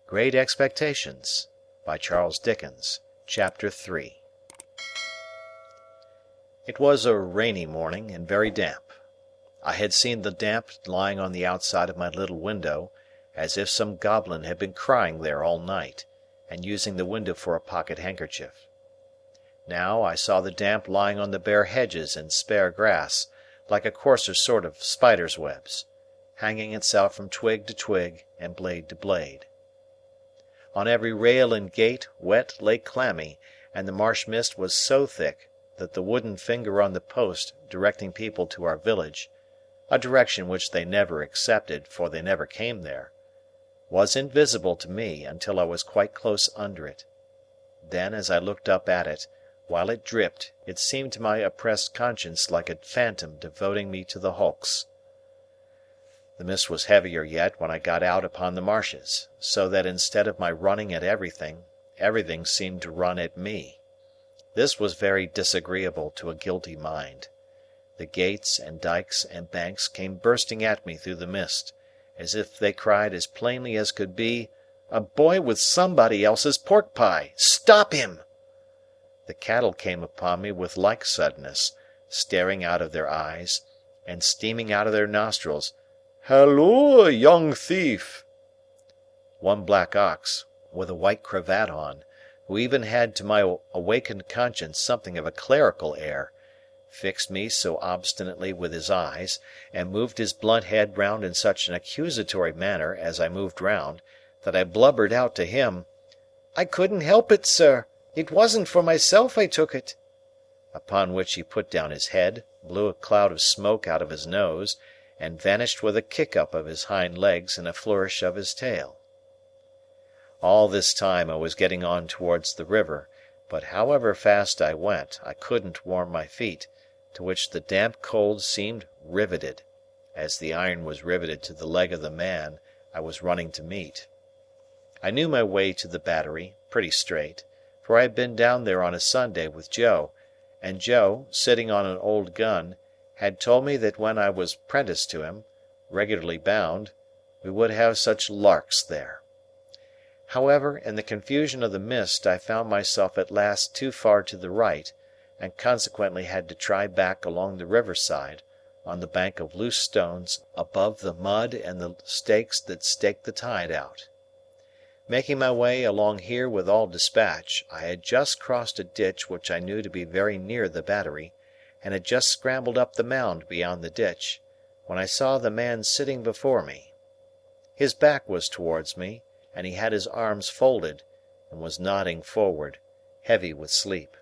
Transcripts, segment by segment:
Great Expectations by Charles Dickens. Chapter 3. It was a rainy morning, and very damp. I had seen the damp lying on the outside of my little window, as if some goblin had been crying there all night, and using the window for a pocket handkerchief. Now, I saw the damp lying on the bare hedges and spare grass, like a coarser sort of spider's webs, hanging itself from twig to twig and blade to blade. On every rail and gate wet lay clammy, and the marsh mist was so thick that the wooden finger on the post directing people to our village, a direction which they never accepted, for they never came there, was invisible to me until I was quite close under it. Then, as I looked up at it, while it dripped, it seemed to my oppressed conscience like a phantom devoting me to the hulks. The mist was heavier yet when I got out upon the marshes, so that instead of my running at everything, everything seemed to run at me. This was very disagreeable to a guilty mind. The gates and dikes and banks came bursting at me through the mist, as if they cried as plainly as could be, "A boy with somebody else's pork pie! Stop him!" The cattle came upon me with like suddenness, staring out of their eyes, and steaming out of their nostrils. "Halloa, young thief!" One black ox, with a white cravat on, who even had to my awakened conscience something of a clerical air, fixed me so obstinately with his eyes, and moved his blunt head round in such an accusatory manner as I moved round, that I blubbered out to him, "I couldn't help it, sir. It wasn't for myself I took it." Upon which he put down his head, blew a cloud of smoke out of his nose, and vanished with a kick-up of his hind legs and a flourish of his tail. All this time I was getting on towards the river, but however fast I went, I couldn't warm my feet, to which the damp cold seemed riveted, as the iron was riveted to the leg of the man I was running to meet. I knew my way to the Battery, pretty straight, for I had been down there on a Sunday with Joe, and Joe, sitting on an old gun, had told me that when I was 'prentice to him, regularly bound, we would have such larks there. However, in the confusion of the mist, I found myself at last too far to the right, and consequently had to try back along the river side, on the bank of loose stones above the mud and the stakes that staked the tide out. Making my way along here with all dispatch, I had just crossed a ditch which I knew to be very near the Battery, and had just scrambled up the mound beyond the ditch, when I saw the man sitting before me. His back was towards me, and he had his arms folded, and was nodding forward, heavy with sleep.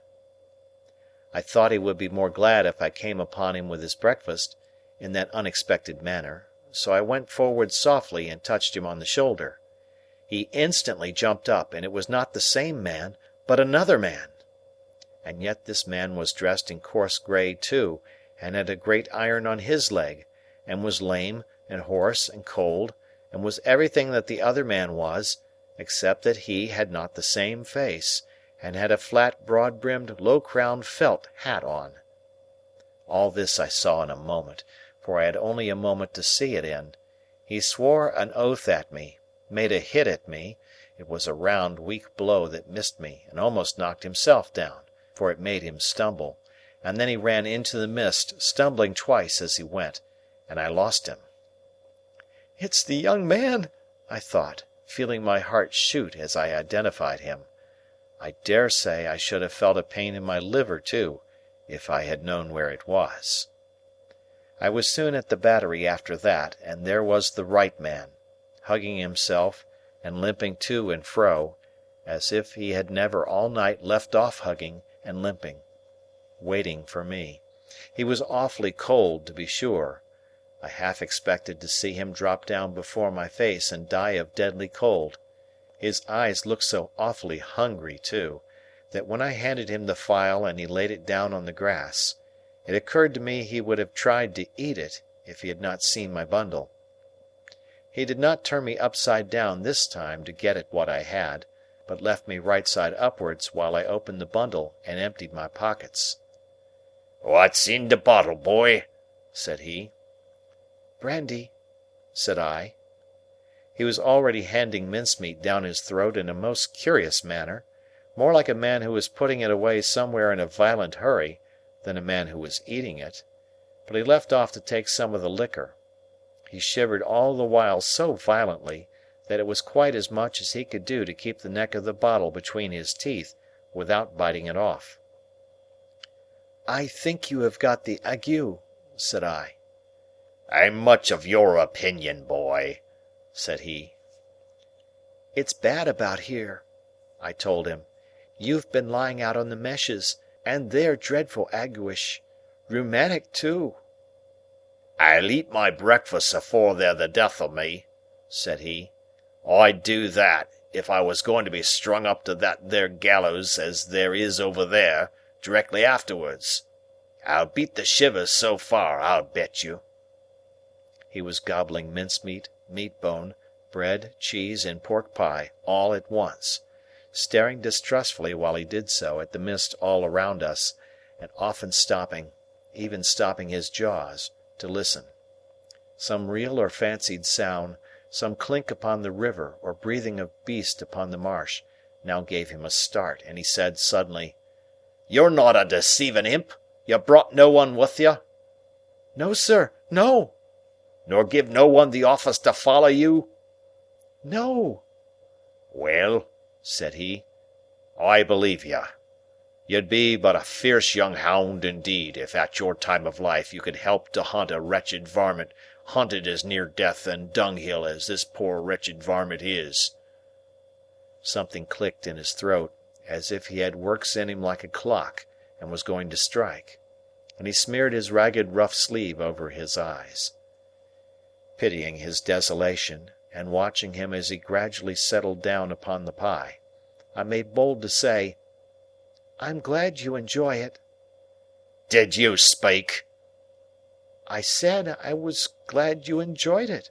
I thought he would be more glad if I came upon him with his breakfast, in that unexpected manner, so I went forward softly and touched him on the shoulder. He instantly jumped up, and it was not the same man, but another man. And yet this man was dressed in coarse grey too, and had a great iron on his leg, and was lame, and hoarse, and cold, and was everything that the other man was, except that he had not the same face, and had a flat broad-brimmed low-crowned felt hat on. All this I saw in a moment, for I had only a moment to see it in. He swore an oath at me, made a hit at me, it was a round, weak blow that missed me and almost knocked himself down, for it made him stumble, and then he ran into the mist, stumbling twice as he went, and I lost him. "It's the young man," I thought, feeling my heart shoot as I identified him. I dare say I should have felt a pain in my liver too, if I had known where it was. I was soon at the Battery after that, and there was the right man, hugging himself and limping to and fro, as if he had never all night left off hugging and limping, waiting for me. He was awfully cold, to be sure. I half expected to see him drop down before my face and die of deadly cold. His eyes looked so awfully hungry too, that when I handed him the file and he laid it down on the grass, it occurred to me he would have tried to eat it if he had not seen my bundle. He did not turn me upside down this time to get at what I had, but left me right side upwards while I opened the bundle and emptied my pockets. "What's in the bottle, boy?" said he. "Brandy," said I. He was already handing mincemeat down his throat in a most curious manner, more like a man who was putting it away somewhere in a violent hurry than a man who was eating it. But he left off to take some of the liquor. He shivered all the while so violently that it was quite as much as he could do to keep the neck of the bottle between his teeth without biting it off. "I think you have got the ague," said I. "I'm much of your opinion, boy," said he. "It's bad about here," I told him. "You've been lying out on the meshes, and they're dreadful aguish. Rheumatic too." "I'll eat my breakfast afore they're the death of me," said he. "I'd do that, if I was going to be strung up to that there gallows as there is over there, directly afterwards. I'll beat the shivers so far, I'll bet you." He was gobbling mincemeat, meat bone, bread, cheese, and pork pie, all at once, staring distrustfully while he did so at the mist all around us, and often stopping, even stopping his jaws, to listen. Some real or fancied sound, some clink upon the river or breathing of beast upon the marsh, now gave him a start, and he said suddenly, "You're not a deceiving imp? You brought no one with you?" "No, sir, no." "Nor give no one the office to follow you?" "No." "Well," said he, "I believe you. You'd be but a fierce young hound indeed if at your time of life you could help to hunt a wretched varmint hunted as near death and dunghill as this poor wretched varmint is." Something clicked in his throat, as if he had works in him like a clock, and was going to strike, and he smeared his ragged rough sleeve over his eyes. Pitying his desolation, and watching him as he gradually settled down upon the pie, I made bold to say, "I'm glad you enjoy it." "Did you speak?" "I said I was glad you enjoyed it."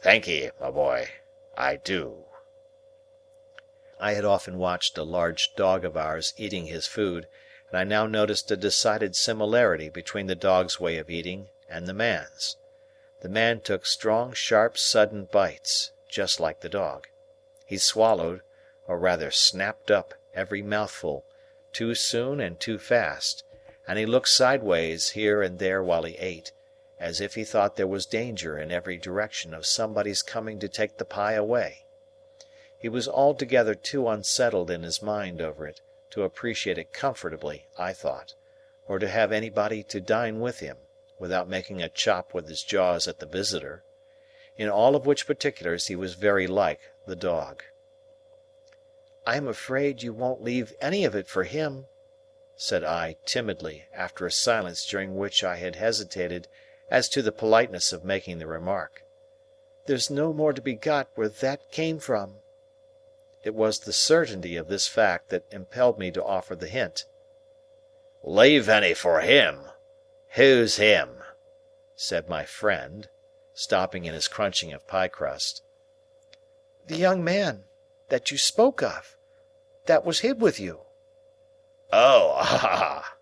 "Thank'ee, my boy. I do." I had often watched a large dog of ours eating his food, and I now noticed a decided similarity between the dog's way of eating and the man's. The man took strong, sharp, sudden bites, just like the dog. He swallowed, or rather snapped up, every mouthful, too soon and too fast, and he looked sideways here and there while he ate, as if he thought there was danger in every direction of somebody's coming to take the pie away. He was altogether too unsettled in his mind over it, to appreciate it comfortably, I thought, or to have anybody to dine with him, without making a chop with his jaws at the visitor. In all of which particulars he was very like the dog. "I am afraid you won't leave any of it for him," said I timidly, after a silence during which I had hesitated as to the politeness of making the remark. "There's no more to be got where that came from." It was the certainty of this fact that impelled me to offer the hint. "Leave any for him? Who's him?" said my friend, stopping in his crunching of pie crust. "The young man that you spoke of, that was hid with you." "Oh, ah!"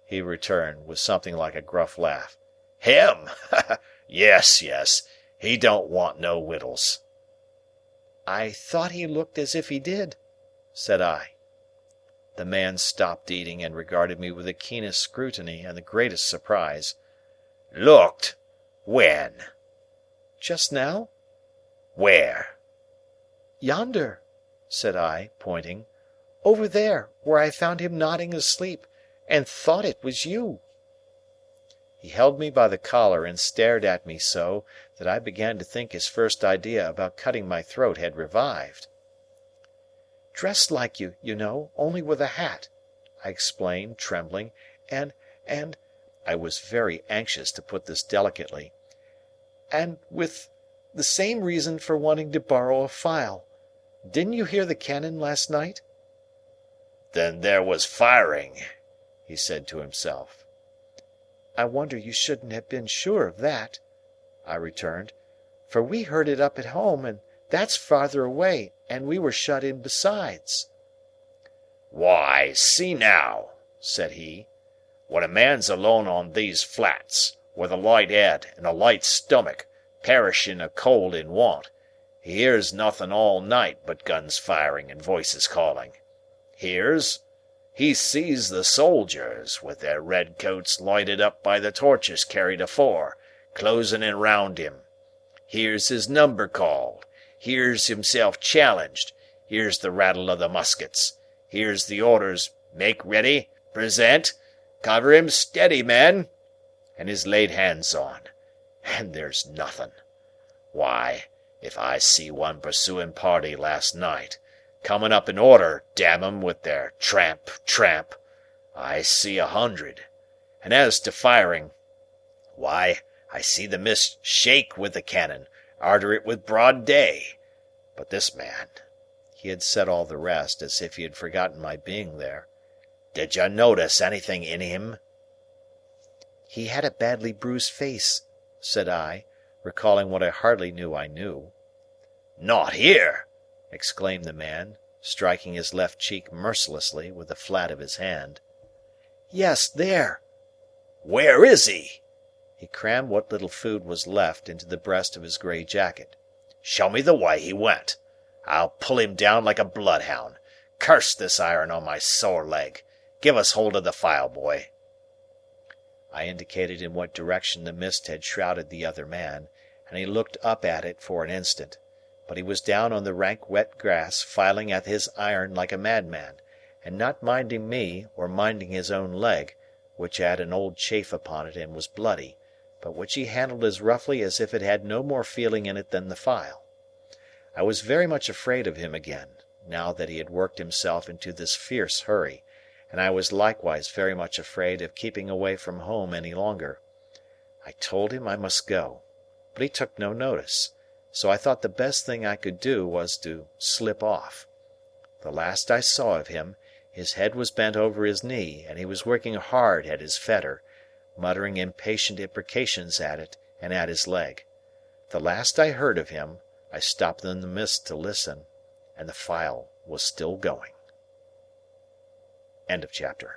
he returned, with something like a gruff laugh. "Him? Yes, yes. He don't want no wittles." "I thought he looked as if he did," said I. The man stopped eating and regarded me with the keenest scrutiny and the greatest surprise. "Looked? When?" "Just now." "Where?" "Yonder," said I, pointing. "Over there, where I found him nodding asleep, and thought it was you." He held me by the collar and stared at me so, that I began to think his first idea about cutting my throat had revived. "Dressed like you, you know, only with a hat," I explained, trembling, and I was very anxious to put this delicately, "and with the same reason for wanting to borrow a file. Didn't you hear the cannon last night?" "Then there was firing," he said to himself. "I wonder you shouldn't have been sure of that," I returned, "for we heard it up at home, and that's farther away, and we were shut in besides." "Why, see now," said he, "when a man's alone on these flats, with a light head and a light stomach, perishin' of cold and want. He hears nothing all night but guns firing and voices calling. Hears? He sees the soldiers, with their red coats lighted up by the torches carried afore, closing in round him. Hears his number called. Hears himself challenged. Hears the rattle of the muskets. Hears the orders, make ready, present, cover him steady, men, and is laid hands on. And there's nothing. Why, if I see one pursuing party last night, coming up in order, damn 'em, with their tramp, tramp, I see 100. And as to firing, why, I see the mist shake with the cannon, arter it with broad day. But this man," he had said all the rest as if he had forgotten my being there, "did you notice anything in him?" "He had a badly bruised face," said I, recalling what I hardly knew I knew. "Not here!" exclaimed the man, striking his left cheek mercilessly with the flat of his hand. "Yes, there." "Where is he?" He crammed what little food was left into the breast of his grey jacket. "Show me the way he went. I'll pull him down like a bloodhound. Curse this iron on my sore leg. Give us hold of the file, boy." I indicated in what direction the mist had shrouded the other man, and he looked up at it for an instant. But he was down on the rank wet grass, filing at his iron like a madman, and not minding me or minding his own leg, which had an old chafe upon it and was bloody, but which he handled as roughly as if it had no more feeling in it than the file. I was very much afraid of him again, now that he had worked himself into this fierce hurry, and I was likewise very much afraid of keeping away from home any longer. I told him I must go, but he took no notice, so I thought the best thing I could do was to slip off. The last I saw of him, his head was bent over his knee, and he was working hard at his fetter, muttering impatient imprecations at it and at his leg. The last I heard of him, I stopped in the mist to listen, and the file was still going. End of chapter.